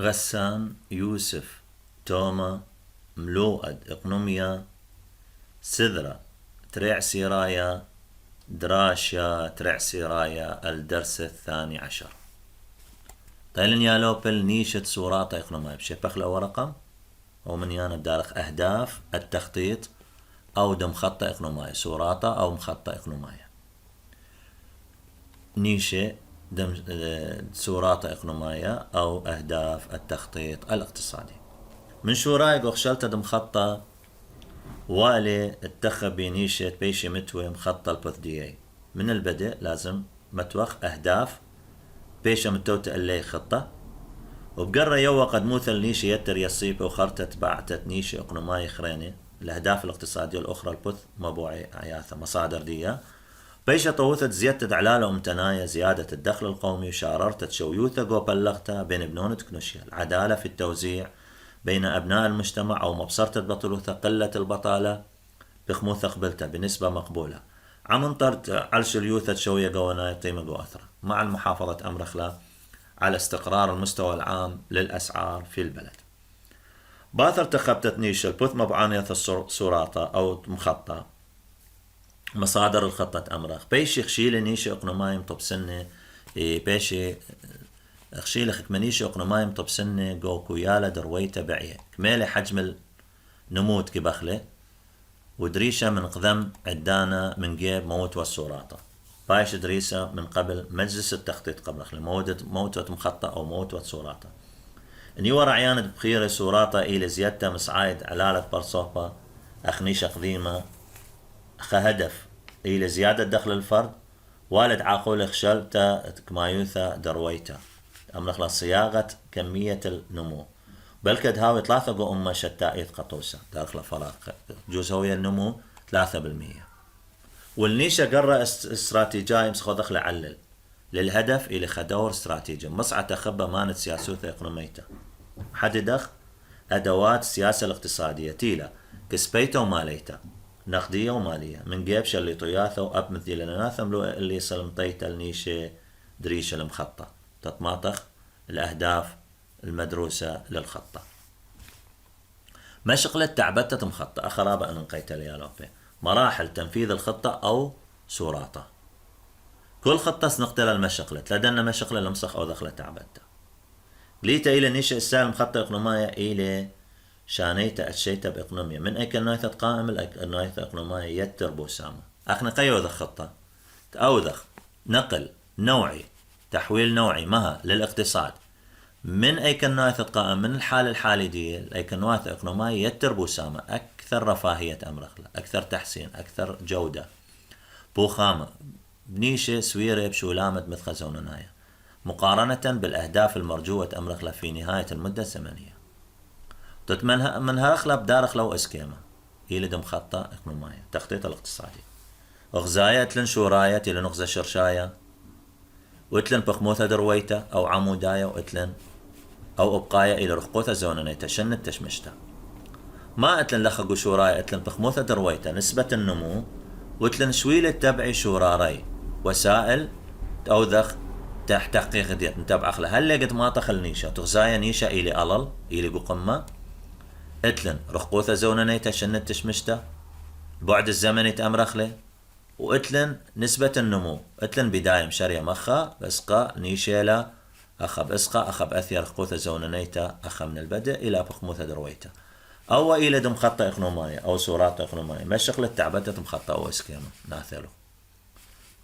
غسان يوسف توما ملوءد إقنوميا سذرة تريع سيرايا دراشا تريع سيرايا الدرس 12. طيلن يا لوبل نيشة سورات إقنومايا بشي بخلق ورقم ومن يانا بدارخ أهداف التخطيط أو دم خطة إقنومايا سوراتا أو مخطة إقنومايا نيشة دم سوراتا إقنومايا أو أهداف التخطيط الاقتصادي من شوراي قوخشلتا دم خطة والي اتخبي نيشة بيشي متوي مخطة البثديي من البدء لازم متوخ أهداف بيشة متوت اللي خطة وبقرة يوا قد موثل نيشة يتر يصيب وخرتت بعتت نيشة إقنوماي خريني الأهداف الاقتصادية الأخرى البث مبوعي عياثة مصادر دية بيشة طوثت زيادة علالة أمتناية زيادة الدخل القومي وشاررتت شويوثة جو بلغتها بين بنونة كنوشيا العدالة في التوزيع بين أبناء المجتمع أو مبصرة بطلوثة قلة البطالة بخموثة قبلتها بنسبة مقبولة عمنطرت علش اليوثة شوية قواناي قيمة قو أثرة مع المحافظة أمرخلا على استقرار المستوى العام للأسعار في البلد باثر تخبتت نيش البث مبعانية الصوراتة أو مخطة مصادر الخطة أمرخ بيشي خشيل نيش إقنومايم طب سنة بيشي خشيل خكمنيش إقنومايم طب سنة جو كويالة درويته بعيه كمالي حجم النموت كبخلة ودريشة من قدم عدانا من جيب موت والصوراتة بايش دريسة من قبل مجلس التخطيط قبل خلي موت مخطة أو موت والصوراتة اني ورا عيانة بخيرة صوراتة إلى زيادة مسعايد علالة برصوبة أخنيشة قديمة هدف إلى زيادة دخل الفرد والد عاقول خشلتا كمايوثا درويتا أمرخلا صياغة كمية النمو بل كد هاوي 3 جو أمة شتائيت قطوسة داخل فراغ جوز هوية النمو 3%. والنيشة قرر استراتيجية مسخو دخل علل للهدف إلى خدور استراتيجي مصعة تخبى مانت سياسوثة إقنوميتا حددخ أدوات السياسة الاقتصادية تيلا كسبيتا وماليتا نقدية ومالية من جيبش اللي طياثة وأب مثل لناثم اللي سلمطيتا النيشة دريشة المخطة تطماطخ الأهداف المدروسة للخطة مشغلة تعبتة مخطة أخرابة أن نقيت ليالوبي مراحل تنفيذ الخطة أو سوراته كل خطة سنقتل المشغلة لدينا مشغلة لمسخ أو دخلة تعبتة ليتا إلى نيشة السالم خطة إقنومية إلى شانيتا أتشيتا بإقنومية من أي كنايثة قائم النايثة إقنومية يتر بوسامة أخنا قيوذ خطة تأوذخ نقل نوعي تحويل نوعي مها للاقتصاد من أي كنايثة قائم من الحالة الحالي دي أي كنايثة إقنومية يتر بوسامة أكثر رفاهية أمرخلة أكثر تحسين أكثر جودة بوخامة بنيشة سويرة بشولامة مثخزوننايا مقارنة بالأهداف المرجوة أمرخلة في نهاية المدة الزمنية من هرخلة بدارخلة وإسكيمة إلى دم خطة إقنومية تخطيط الاقتصادي أغزاية تلن شوراية إلى نغزة شرشاية وإتلن بخموثة درويتة أو عموداية وإتلن أو أبقاية إلى رخقوثة زوننيتة شنت تشمشتا ما إتلن لخقو شوراية إتلن بخموثة درويتة نسبة النمو وإتلن شويلة تبعي شوراري وسائل أوذخ تحقيق ديت نتابع أخلا هل لقد ما تخل نيشة تغزاية نيشة إلي ألل إلي قمة إتلن رخقوثة زوننيتة شنت تشمشتا بعد الزمني تأمرخلي وإتلن نسبة النمو إتلن بداية مشارية مخا بسقا نيشيلا أخا بسقا أخا بأثير رخقوثة زوننيتا أخا من البدء إلى بخموثة درويتا أو إلى دم خطة إقنومية أو سورات إقنومية مشغلة تعبتة مخطة أو إسكيمة ناثلو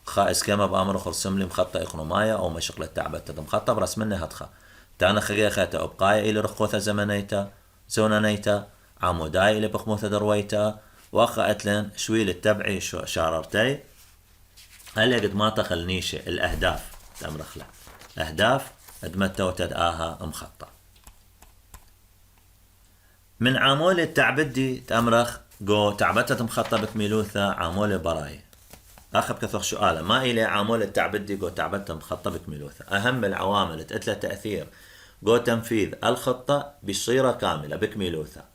خا إسكيمة بأمر خرسم لي مخطة إقنومية أو مشغلة تعبتة مخطة برس منها هدخا تانا خيخة أبقاية إلى رخقوثة زمنيتا زوننيتا عموداي إلى بخموثة درويتا واخا اتلن شوي للتبعي شاررتي هل قد ما تخل نيشة الأهداف تأمرخلا أهداف ادمتو تدآها مخطة من عامولة تعبدي تأمرخ جو تعبتت مخطة بكميلوثة عامولة براي أخذ كثر سؤالة ما إلي عامولة تعبدي جو تعبتت مخطة بكميلوثة أهم العوامل تأتلى تأثير جو تنفيذ الخطة بصيرة كاملة بكميلوثة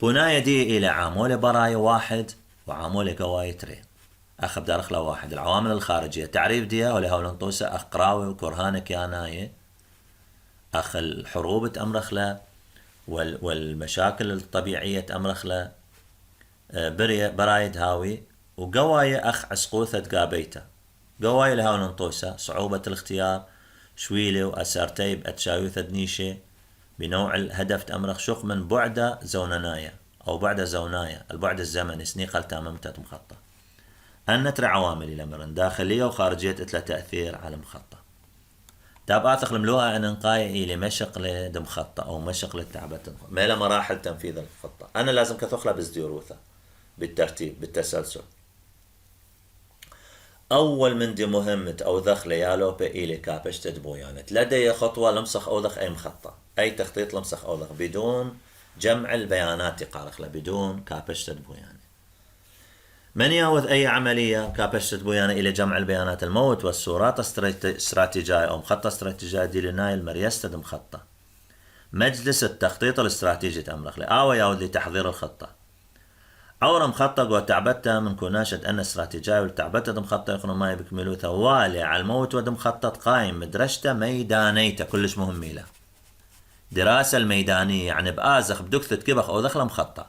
بناية دي إلى عامولة براي واحد وعامولة قوايترين أخذ دارخلا واحد العوامل الخارجية تعريف ديها ولها ولنطوسة أقراوي وكرهانة كياناية أخ الحروب تأمرخ والمشاكل الطبيعية تأمرخ برايد هاوي وقوايا أخ عسقوثة تقابيته قوايا لها ننطوسة صعوبة الاختيار شويلي وأسارتي بأتشايوثة دنيشة بنوع الهدف تأمرخ شق من بعد زوننايا أو بعد زونايا البعد الزمني سنيقل تاممتة مخطة أن ترى عوامل لمرن داخلية وخارجية إتلا تأثير على مخطة تاب آثق الملوءة أن انقاي إلى مشق لدم خطة أو مشق للتعبة ما مراحل تنفيذ الخطة أنا لازم كثخلة بزديروثة بالترتيب بالتسلسل أول من دي مهمة أو ذخ ليالو بإيلي كابش تدبويانت لدي خطوة لمسخ أو ذخ أي مخطة أي تخطيط لمسخ أو ذخ بدون جمع البيانات قارخلة بدون كابش تدبويانت من يأخذ أي عملية كابش تدبويانت إلى جمع البيانات الموت والصورات استراتيجية أو مخطة استراتيجية دي لناي المريستد مخطة مجلس التخطيط الاستراتيجي أمرخلي أو يأخذ لتحضير الخطة أورا مخطط وتعبتها من كوناشة أن استراتيجية والتعبتها مخطط يكونوا ما يبكملوا ثوالي على الموت ودمخطط قايم مدرشته ميدانيته كلش مهم له دراسة الميدانية يعني بآزخ بدكثة كبخ أو دخل مخطط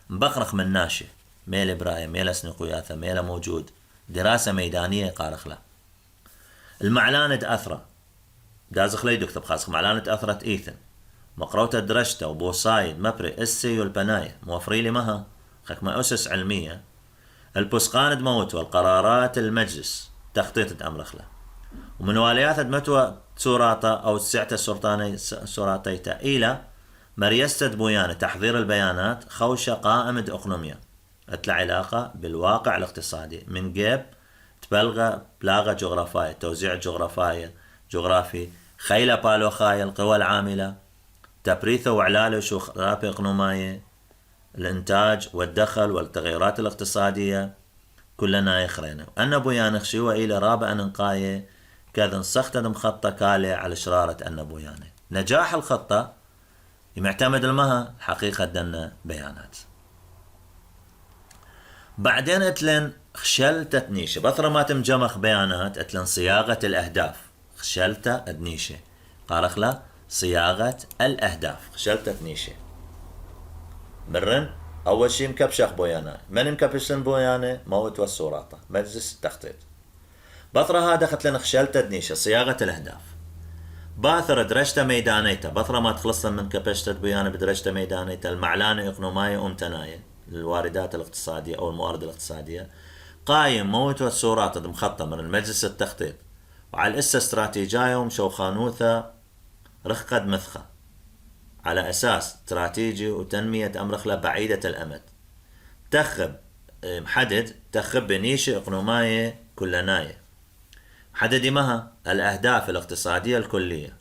مبخرخ من ناشي ميل إبراهيم ميل سنقوياثة ميل موجود دراسة ميدانية قارخ له المعلانة أثرة دازخ لي دكتب خاص معلانة أثرة إيثن مقروطة درشته وبوصايد مبري إسي والبناية موفري لي مها خك ما أسس علمية البسقان دموت والقرارات المجلس تخطيط أمرخله ومن واليات دمتوا سوراتا أو سعة السلطاني سوراتيتا إلى مريستة بويانة تحضير البيانات خوشة قائمة أقنومية أتلا علاقة بالواقع الاقتصادي من جيب تبلغ بلاغة جغرافية توزيع جغرافي خيلة بالوخاية القوى العاملة تبريثة وعلالة وشغرافة أقنومية الإنتاج والدخل والتغيرات الاقتصادية كلنا يخرينا أن بويانخ شوى إلى رابع ننقاية كذا سخطة مخطة كالي على شرارة أن بويانة نجاح الخطة يعتمد المها حقيقة دنا بيانات بعدين اتلن خشلت تنيشة بثرة ما تمجمخ بيانات اتلن صياغة الأهداف خشلت ادنيشة قارخ لا صياغة الأهداف خشلت تنيشة مرن أول شيء مكبشخ بويانا من مكبشن بويانا موت والصوراطة مجلس التخطيط بثرة هذا خت لنا خشلت تدنيشة صياغة الأهداف باثر درجته ميدانيته بثرة ما تخلصنا من كبشتة بويانا بدرجته ميدانيته المعلانة إقنوماية أمتناية الواردات الاقتصادية أو الموارد الاقتصادية قايم موت والصورات مخطط من المجلس التخطيط وعلى الإسة استراتيجية ومشوخانوثة رخقد مثخة على أساس استراتيجي وتنمية أمرخلة بعيدة الأمد تخب محدد تخب بنيشة إقنوماية كلناية حدد مها الأهداف الاقتصادية الكلية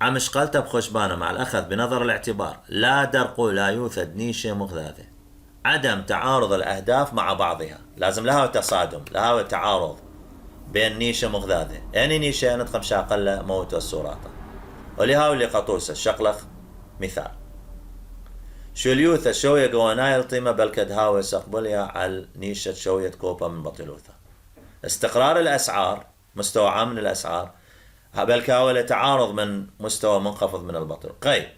عمش قلت بخشبانة مع الأخذ بنظر الاعتبار لا درقو لا يوثد نيشة مغذاذة عدم تعارض الأهداف مع بعضها لازم لها تصادم لها تعارض بين نيشة مغذاذة يعني نيشة نتخم شاقلة موت والسوراطة ولها اللي قطوسة الشقلخ مثال شو اليوثة شوية قواناي الطيمة بلكد هاوي سقبلها على نيشة شوية كوبا من بطلوثة استقرار الأسعار مستوى عام من الأسعار بلكاولة تعارض من مستوى منخفض من البطل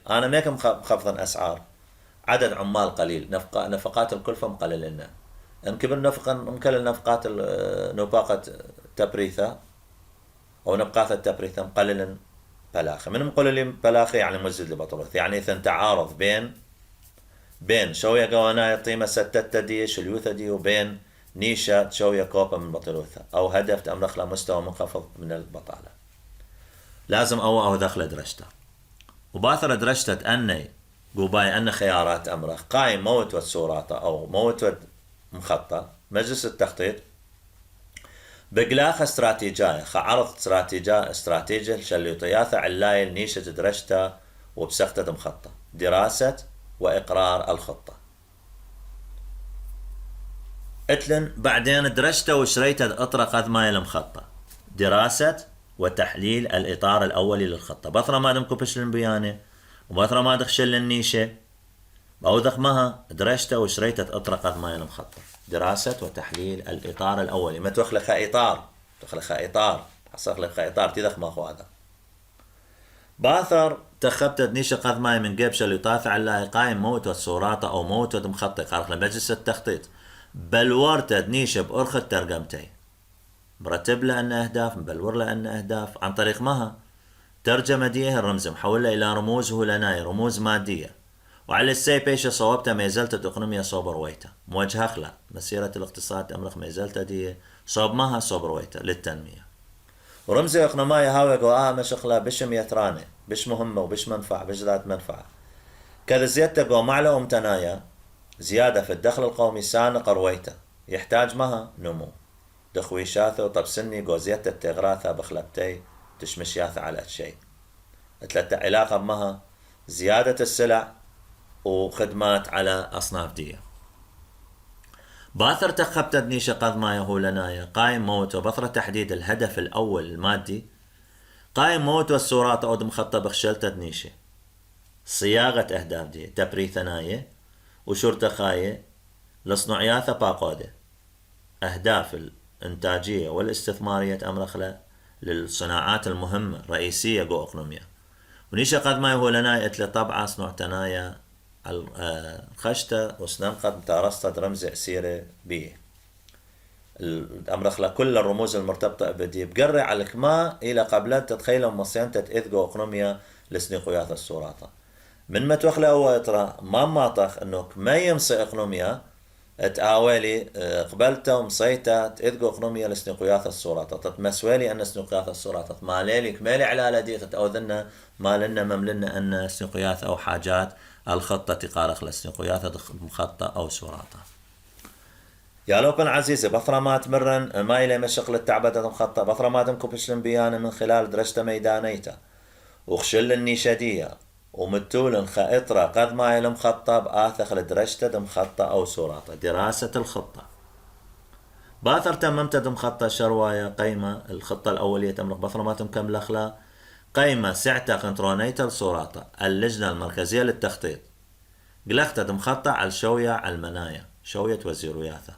أنا ميك مخفضا أسعار عدد عمال قليل نفقات الكلفة مقلل لنا انكبر نفقا مكلل نفقات نفاقة تبريثة أو نبقات التبريثة مقلل بلاخي من مقلل بلاخي يعني مزد لبطلوث يعني إذن تعارض بين شوية قواناي طيمة ستة دي شليوثة دي وبين نيشة شوية كوبا من بطلوثة أو هدف تأمرخ مستوى منخفض من البطالة لازم أو دخل درجته وباثر درجته أني قوباي أن خيارات أمرخ قايم موت والسوراطة أو موت مخطط مجلس التخطيط بقلاخ استراتيجية خعرض استراتيجية شليطياثة علايل نيشة درجته وبسختة مخطط دراسة وإقرار الخطة اتلن بعدين درجته وشريته اطرق قد ما المخطة دراسة وتحليل الإطار الأولي للخطة بثرة ما دمكو بشلن بيانه وبثرة ما دخشل النيشة بأوذخ مها درجته وشريته اطرق قد ما المخطة دراسة وتحليل الإطار الأولي ما تخلق إطار حصل لك إطار تدخ ما هو هذا باثر تخبتت نيشة قد ماي من قبشة اللي يطافع الله قايم موت والصورات أو موت مخطط خارق لمجلس التخطيط بل ورتد نيشة بأرخة ترجمتي مرتب له أن أهداف مبلور له أن أهداف عن طريق مها ترجمة ديه الرمز محولة إلى رموز هولناي رموز مادية وعلى السي بيشة صوبته ما زلت الإقنومية صوب رويته موجهة خلا مسيرة الاقتصاد أمرخ ما زلت دي صوب مها صوب رويته للتنمية ورمز إقنومية هاوي قواه مشخلا بشم يتراني بش مهمة وبش منفعة بش ذات منفعة كذا زيادة قو معلة ومتنايا زيادة في الدخل القومي سانق رويته يحتاج مها نمو دخويشاثة وطب سني قو زيادة التغراثة بخلبتي تشمشياثة على الشيء ثلاثة علاقة بمها زيادة السلع وخدمات على أصناف دية باثر تخبتت نيشة قد ما يهولنايا قايم موت وبثرة تحديد الهدف الأول المادي قايم موت والصورات أود مخطة بخشلتت نيشة صياغة أهداف دي تبريثناية وشرطخاية لصنوعياثة باقودة أهداف الإنتاجية والاستثمارية أمرخلة للصناعات المهمة الرئيسية جو أقنومية ونيشة قد ما يهولنايا إتلي طبعا صنوعتنايا الخشتة وسنم قد تارسطت رمز أسيرة بيه الأمر كل الرموز المرتبطة بدي بقرع على الكما إلى قبل تتخيلوا مصيانة إذقو أقنوميا لسنيقويات الصورات من ما توخلى هو إطرا ما ماطخ إنه ما يمصي أقنوميا تآوالي قبلته ومصيته إذقو أقنوميا لسنيقويات الصورات تتمسوالي أن سنيقويات الصورات ما ليلي كمالي على دي تتأوذنا ما لنا مملنا أن سنيقويات أو حاجات الخطة تقارخ لسنيقويات مخطة أو صوراتها يا لوبن عزيزي بثرة ما تمرن ما إلي مشغل التعبدة مخطة بثرة ما تمكبش الانبيان من خلال درجة ميدانيته وخشل النيشدية ومتول خائطرة قد ما إلي مخطة بآثخ لدرجة مخطة أو صوراتها دراسة الخطة باثر تممت مخطة شرواية قيمة الخطة الأولية تمرق بثرة ما تمكمل أخلا قيمة سعتا كنترونيتا لصوراتها اللجنة المركزية للتخطيط قلقت مخطة على الشوية على المنايا شوية وزيروياثة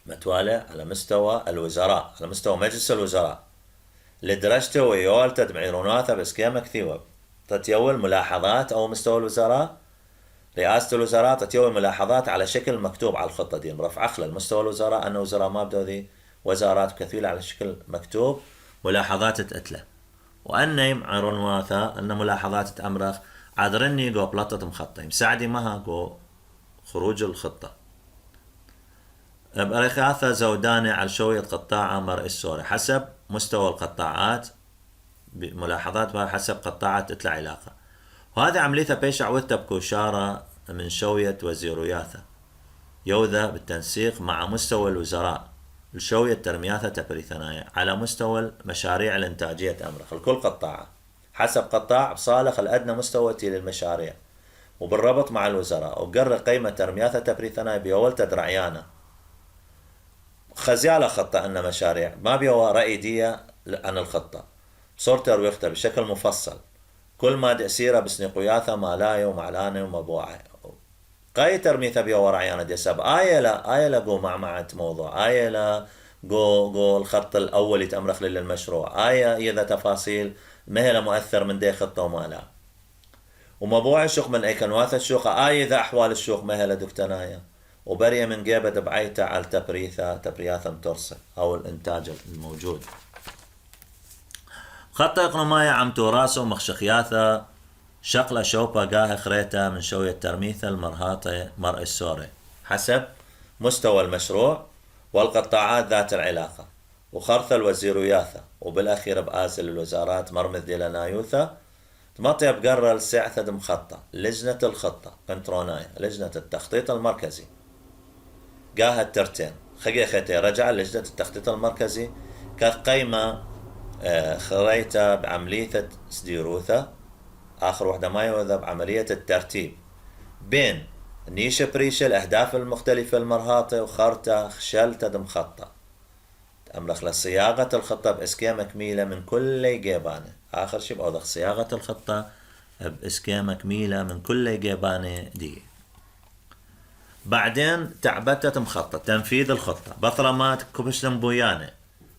متوالى على مستوى الوزراء على مستوى مجلس الوزراء لدرجته ويول تدمعيروناثة بسكيمة كثيوة تتيول ملاحظات أو مستوى الوزراء رئاسة الوزراء تتيول ملاحظات على شكل مكتوب على الخطة دي مرفع أخلى المستوى الوزراء أن وزراء ما بدو ذي وزارات كثيرة على شكل مكتوب ملاحظات تتأتلى وأن يمعرون واثا أن ملاحظات تأمرخ عذرني جو بلطة مخطة مساعدي مها جو خروج الخطة بريخاثة زوداني على شوية قطاعة مرئي السوري حسب مستوى القطاعات بملاحظات بها حسب قطاعات اتلع علاقة وهذا عملية بيشع وثب كوشارة من شوية وزيروياثة يوذا بالتنسيق مع مستوى الوزراء الشوية ترمياثة تبريثنايا على مستوى المشاريع الانتاجية أمرخ الكل قطاعة حسب قطاع بصالح الأدنى مستوى للمشاريع وبالربط مع الوزراء وقرر قيمة ترمياثة تبريثنايا بيول تدرعيانا خزيالة خطة أن مشاريع ما بيوا رأيدية عن الخطة صورة ويختة بشكل مفصل كل ما دأسيرة بسنقوياثة مالايا ومعلانة ومبوعة قاي ترميثة بيوا رعيانا دي سب آية لا قو معمعة موضوع آية لا قو الخط الأول يتأمرخ للمشروع آية إذا تفاصيل مهلا مؤثر من دي خطة ومالا ومبوع الشوق من أيكنواثة الشوق آية إذا أحوال الشوق مهلا دكتنايا وبرية من جيبة بعيتها على تبرياثة مترسل أو الإنتاج الموجود خطة إقنومية عم توراسه مخشخياثة شقلة شوبة قاه خريتها من شوية ترميثة المرهاطة مرء السوري حسب مستوى المشروع والقطاعات ذات العلاقة وخرثة الوزيروياثة وبالأخير بآسل الوزارات مرمذ ديلانايوثة تمطي بقرر السعثة مخطة لجنة الخطة كنتروناية لجنة التخطيط المركزي قاها الترتين خيتي رجع لجنة التخطيط المركزي كانت قيمة خريتها بعملية سديروثة آخر وحدة ما يوذى بعملية الترتيب بين نيشة بريشة الأهداف المختلفة المرهاطة وخرطة خشلتة دمخطة أمرخ لصياغة الخطة بإسكيمة كميلة من كل جيبانة آخر شيء بأوضح صياغة الخطة بإسكيمة كميلة من كل جيبانة دي بعدين تعبتت مخطط تنفيذ الخطة بثرمات كبشلن بويانة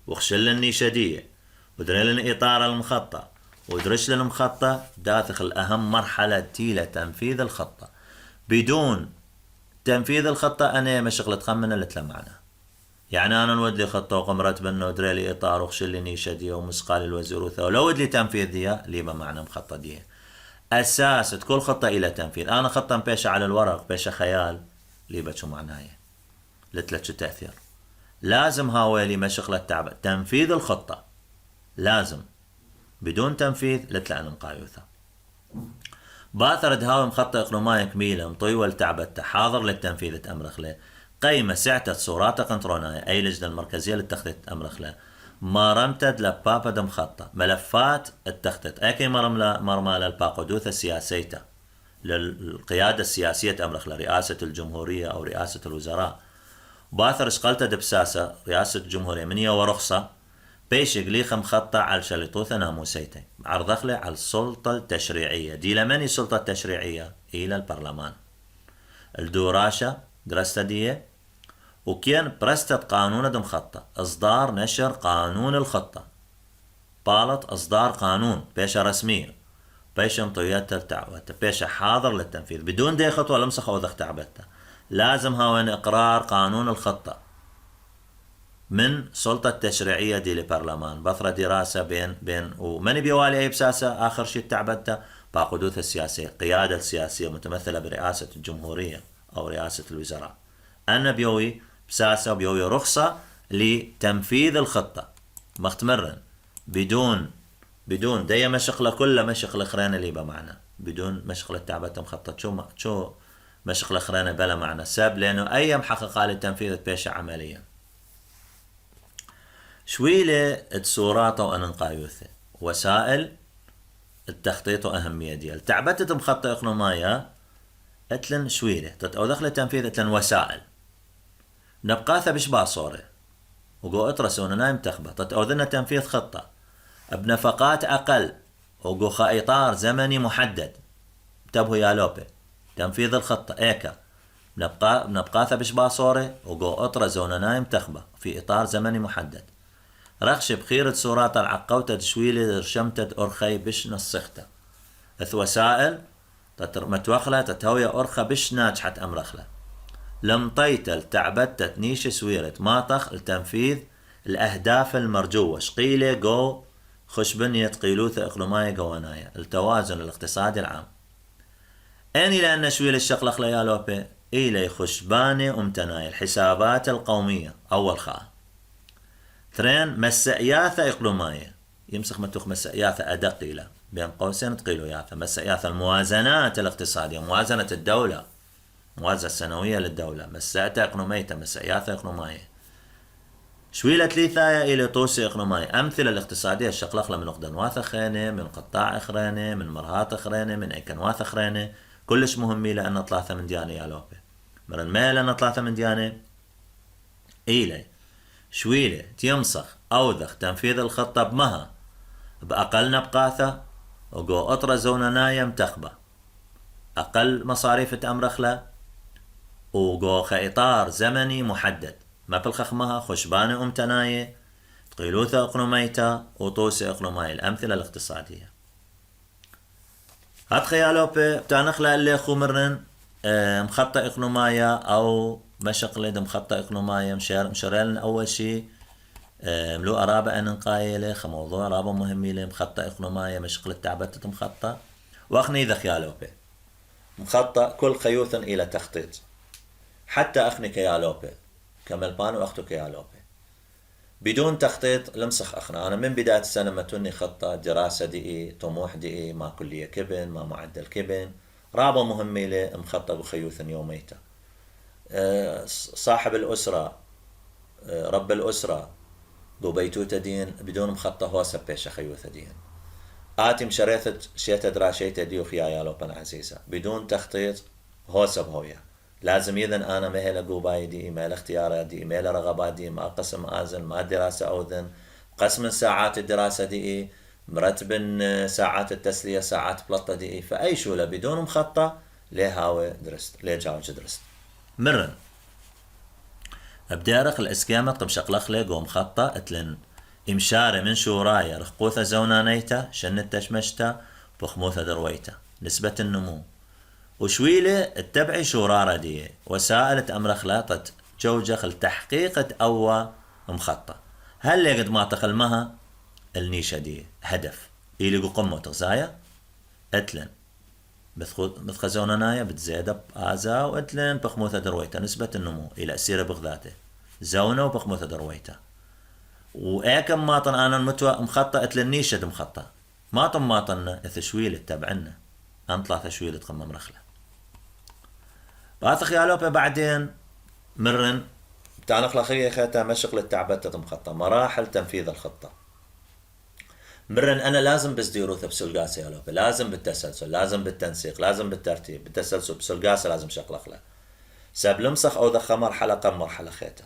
وخشلن نيشدية ودريلن إطار المخطة ودرش للمخطة داخل أهم مرحلة تيلة تنفيذ الخطة. بدون تنفيذ الخطة أنا ما شغلة تخمن اللي تلمعنا. يعني أنا نود لي خطة وقمرت بأنه دري لي إطار وخشل لي نيشة دي ومسقال الوزير وثو لو ود لي تنفيذ دي لي بمعنى مخطة دي أساس كل خطة إلى تنفيذ. أنا خطة مبيشة على الورق بيشة خيال لي بشو معناها لتلتشو تأثير. لازم هاويلي ما شغلة تعب تنفيذ الخطة لازم. بدون تنفيذ لتلا أنا مقايوثة. باثر دهاوي مخطة إقلومية كميلة مطيوة لتعبتها حاضر للتنفيذ تأمرخله. قيمة سعتة صورات قنطروناية أي لجنة المركزية للتخطيط أمرخله. ما رمتد لبابا دم خطة ملفات التخطيط أكي مرمى للباقودوثة السياسية للقيادة السياسية أمرخله رئاسة الجمهورية أو رئاسة الوزراء. باثر اشقلته دبساسة رئاسة الجمهورية منية ورخصة بيش قليخة مخطة على شلطوثة ناموسيتي عرضخله على السلطة التشريعية دي لمن السلطة التشريعية إلى البرلمان. الدوراشة درسته دي وكان برستة قانون دم خطة إصدار نشر قانون الخطة بالط إصدار قانون بيشة رسمية بيشة مطويات التعبتة بيشة حاضر للتنفيذ بدون دي خطوة لمسخ أو ذخ تعبتة. لازم هاوين إقرار قانون الخطة من سلطة التشريعية دي لبرلمان بثرة دراسة بين ومن بيوالي أي بساسة آخر شيء تعبدته باقودوث السياسية قيادة السياسية متمثلة برئاسة الجمهورية أو رئاسة الوزراء. أنا بيوي بساسة وبيوي رخصة لتنفيذ الخطة مختمرا بدون دي مشغلة كلها مشغلة خرانة اللي بمعنى بدون مشغلة تعبدته مخطط شو مشغلة خرانة بلا معنى ساب لأنه أي محققة للتنفيذ بيشة عمليا. شويلة التصورات وأنقايوثة وسائل التخطيط وأهمية ديال تعبتت مخطة إقلومية أتلن شويلة تتأوذخ للتنفيذ أتلن وسائل نبقاثة بشبع صورة وقو أترسونا نايم تخبى تتأوذنا تنفيذ خطة بنفقات أقل وقو إطار زمني محدد تبهو يا لوبي تنفيذ الخطة إيكا بنبقاثة بشبع صورة وقو أترسونا نايم تخبى في إطار زمني محدد. رخش بخيرة صورات العقوتة تشويلة رشمتة أرخي بش نصخته اث وسائل متوخلة تتهوية أرخى بش ناجحة أمرخلة لم طيتل تعبتة نيش سويرة ماطخ لتنفيذ الأهداف المرجوة شقيلة جو خشبنية قيلوثة إقلومية قواناية التوازن الاقتصادي العام. أني لأن شويلة الشقلق ليالوبي إلي خشبانة أمتناية الحسابات القومية أول خاء. ثرين مسئياثة إقلومية يمسخ متوخ مسئياثة أدق إلى بين قوسين تقيلو ياثة مسئياثة الموازنات الاقتصادية موازنة الدولة موازنة السنوية للدولة مسئياثة إقلومية مسئياثة إقلومية. شويلة ليثاية إلى طوسي إقلومية أمثلة الاقتصادية الشقلق من أقدنواث خينة من قطاع أخرينة من مرهات أخرينة من أيكنواث أخرينة كلش مهمة لأن ثلاثة من ديانة يا لوبي مرن ما لأن ثلاثة من ديانة إلي شويلة تيمسخ أوذخ تنفيذ الخطة بمها بأقل نبقاثة وقو أطرة زونا نايم تخبى أقل مصاريف تأمرخلة وقو إطار زمني محدد ما بالخخمها خشبانة أمتناية تقيلوثة إقلوميتا وطوسة إقلومية الأمثلة الاقتصادية. هاد خيالوبي بتانخلة اللي خمرن مخطة إقلومية أو مشقلة مخطة إقلومية مشرالن أول شي ملو أرابة أن نقايلة خموضوع أرابة مهمة لي مخطة إقلومية مشقلة تعبتت مخطة وأخني ذا خيالوبي مخطة كل خيوثا إلى تخطيط حتى أخني كيالوبي كمل بانو أختو كيالوبي بدون تخطيط لمسخ أخنا. أنا من بداية السنة ما توني خطة دراسة دي طموح دي ما كلية كبن ما معدل كبن رابة مهمة لي مخطة بخيوثا يوميتا. صاحب الأسرة رب الأسرة دو بيتوتا دين بدون مخطة هوسة بيشة خيوثة دين آتي مشريثة شيتا دراشيتا ديو خيا يالوبان عزيزة بدون تخطيط هوسة بهويا. لازم إذن أنا مهلا قوباي دي مهلا اختيارات دي مهلا رغبات دي ما قسم آذن ما دراسة أوذن قسم ساعات الدراسة دي مرتب ساعات التسلية ساعات بلطة دي فأي شولة بدون مخطة ليه هاوي درست ليه جاوج درست مرن بدارخ الاسكامة قم شقلخ لي قوم خطة اتلن إمشارة من شورايا رخقوثة زونانيتا شنتا شمشتا بخموثة درويتا نسبة النمو وشويلة اتبعي شورارة دي وسائل أمر خلاطة جوجة لتحقيق أو مخطة هل قد ما تخلمها النيشة دي هدف إلي قمة تغزايا أتلن مثل زونانايا بتزيد بآزا وأتلن بخموثة درويتا نسبة النمو إلى أسيرة بغذاته زونة وبخموثة درويتا وإيكم ماطن أنا المتوى مخطة أتلن نيشة مخطة ماطن إثشويلة تبعنا أنطلع ثشويلة تقمم رخلة بعث خيالوبة بعدين مرن بتاع خلقية خيتا مشق للتعبتة مخطة مراحل تنفيذ الخطة مرن أنا لازم بس ديروثة بسلقاسة يالوبة لازم بالتسلسل لازم بالتنسيق لازم بالترتيب بالتسلسل بسلقاسة لازم شقلقلة ساب لمسخ أو ذخ مرحلة قم مرحلة خيتا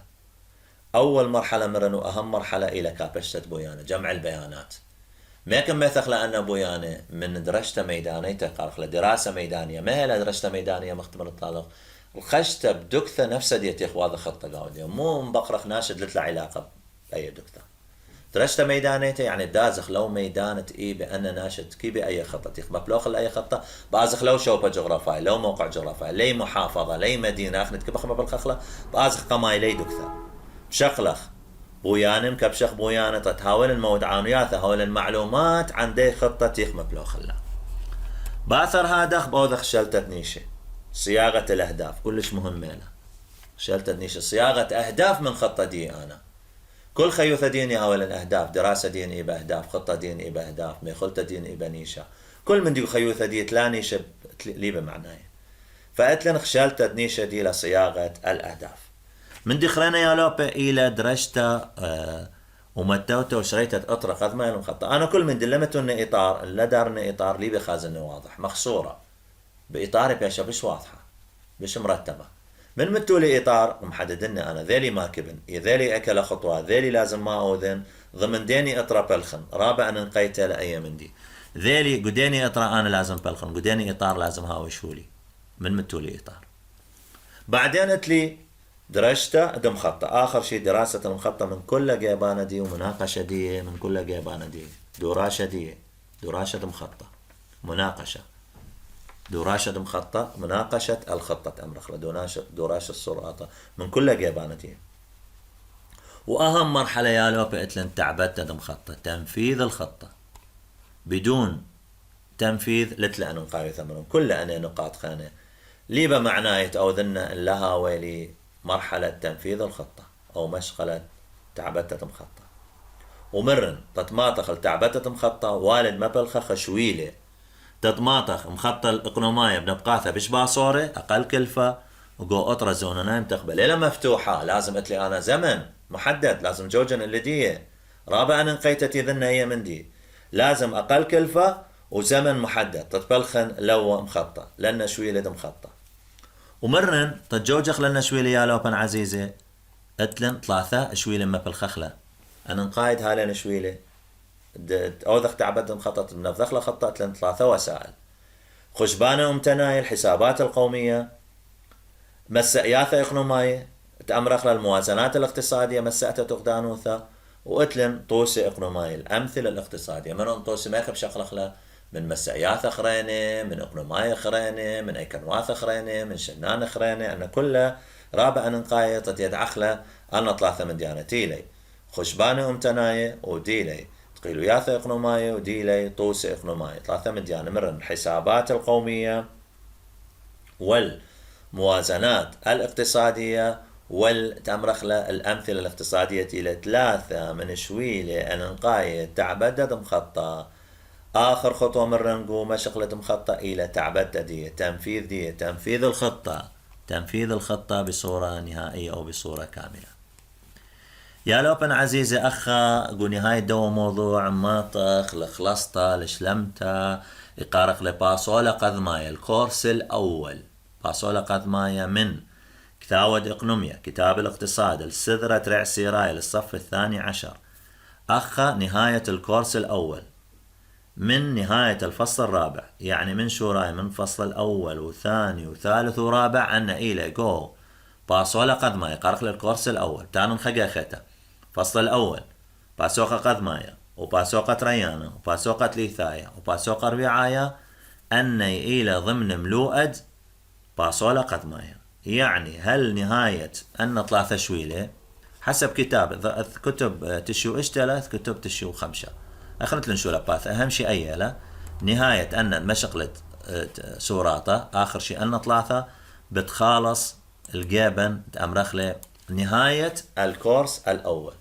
أول مرحلة مرن وأهم مرحلة إلى كابشتة بويانة جمع البيانات ما كان مثخ لأن بويانة من درجة ميدانية تقارخ لدراسة ميدانية ما هي درجة ميدانية مختبر الطالق الخشتة بدكثة نفسها ديت إخوة خطة قاودية مو مبقرخ ناشد لتلا علاقة بأي دكثة درجة ميدانية يعني دازخ لو ميدانة إيه بأن ناشد كي بأي خطة يخ ببلوخ لأي خطة بازخ لو شوبة جغرافية لو موقع جغرافية لي محافظة لي مدينة أخنت كبخ بالخخلة بازخ قماي لي دكثة بشخلخ بويانم كبشخ بويانة تتهاول المود عانياثة هول المعلومات عن دي خطة تيخ بلوخلا باثر هادخ بوذخ شلتة نيشة صياغة الأهداف كلش مهمة له شلتة نيشة صياغة أهداف من خطة دي أنا كل خيوثة ديني هول الأهداف دراسة ديني إبا أهداف خطة ديني إبا أهداف ميخلطة ديني إبا نيشة كل من دي خيوثة دي تلا نيشة لي بمعناه فأتلن خشلتة نيشة دي لصياغة الأهداف من دي خرينا يا لوبة إلى درجتا ومتوتا وشريتة أطرق قد ما يلوم خطة أنا كل من دلمتنا إطار لا دارنا إطار لي بخازن واضح مخصورة بإطار بيشا بش واضحة بش مرتبة من متولي إطار ومحددنا أنا ذيلي ما كبن ذيلي أكل خطوة ذيلي لازم ما أوذن ضمن ديني أطرى بلخن رابع أن نقيته لأي من دي ذيلي قديني أطرى أنا لازم بلخن قديني إطار لازم هاوشولي من متولي إطار بعدين أتلي درجته دم خطة آخر شيء دراسة المخطة من كل جيبانة دي ومناقشة دي من كل جيبانة دي دراشة دي دراشة مخطة مناقشة دراشة مخطة مناقشة الخطة أمرخلة دراشة السرعة من كل جيبانة دي وأهم مرحلة يا لوبة إتلن تعبت مخطة تنفيذ الخطة بدون تنفيذ لتلا أن نقاوي ثمنهم كل أنا نقاط خانة لي بمعناية أو ذنة لها ويلي مرحلة تنفيذ الخطة أو مشغلة تعبتة مخطة ومرن تطماطخ تعبتة مخطة والد مبلخة خشويلة تطماطخ مخطة الإقنومية بنبقاثة بشبه صورة أقل كلفة وقو أطرة زونة نايم تقبل إلا مفتوحة لازم أتلي أنا زمن محدد لازم جوجن اللي دي رابعا انقيتتي ذنة هي من دي لازم أقل كلفة وزمن محدد تتبلخن لو مخطة لأن شويلة مخطة ومرن تتجوجخ لنا شويلة يا لوبن عزيزة اتلن ثلاثة شويلة ما بالخخلة أنا نقايد هالين شويلة أوذخ تعبد مخطط بنفذخ لخطة اتلن ثلاثة وسائل خشبانة ومتناي الحسابات القومية مسأياثة إقنومية تأمرخ للموازنات الاقتصادية مسأتة تقدانوثة واتلن طوسة إقنومية الأمثلة الاقتصادية من طوسة ما يخب شخلخ من مسعيات أخرينة من إقنوماي أخرينة من أيكنواث أخرينة من شنان أخرينة أنا كلها رابع نقاية يدعخلة أنا ثلاثة من ديانتي لي خشبانة أمتناية وديلي تقيلوا ياثة إقنوماية وديلي طوسة إقنوماية ثلاثة من ديانة مرن الحسابات القومية والموازنات الاقتصادية والتمرخلة الأمثلة الاقتصادية إلى ثلاثة من شويلة أنقاية تعبدد مخطة آخر خطوة من رنقو مشغلة مخطة إلى تعبدد دي تنفيذ الخطة بصورة نهائية أو بصورة كاملة يا لوبن عزيزي أخا قو نهاية دو موضوع ماطخ لخلصتا لشلمتا إقارق لباسولا قذمايا الكورس الأول باسولا قذمايا من كتاود إقنوميا كتاب الاقتصاد السذرة رعسي راي للصف 12 أخا نهاية الكورس الأول من نهاية الفصل الرابع يعني من شوراي من فصل الأول وثاني وثالث ورابع عنا إلى جو باسولا قد ما يقرق للكورس الأول تانو نخقا خيتا فصل الأول باسوقة قذمايا وباسوقة ريانة وباسوقة ليثايا وباسوقة ربيعايا أن إلى ضمن ملوءد باصولة قذمايا. يعني هل نهاية أن 3 شويلة حسب كتاب كتب تشيو اشتلت كتب تشيو خمسة أخرت لنشو لباث أهم شيء أيلا نهاية أن مشقلت سوراته آخر شيء أن 3 بتخالص الجابن أمرخله نهاية الكورس الأول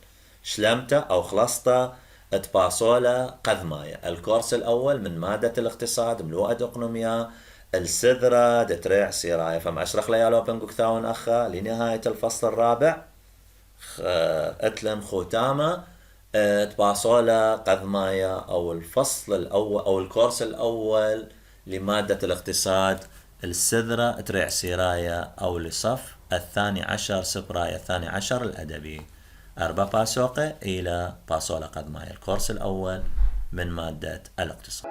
شلمته أو خلصته تباصوله قذمايا. الكورس الأول من مادة الاقتصاد ملوءة اقنوميا السذرة دتريع سيرايا فما أشرح ليالو بنقوك ثاون أخا لنهاية الفصل الرابع أتلم ختامة تباصوله قذمايا أو الفصل الأول أو الكورس الأول لمادة الاقتصاد السذرة تريع سيرايا أو لصف 12 سبرايا 12 الأدبي 4 باسوقة إلى باصولة قذمايا الكورس الأول من مادة الاقتصاد.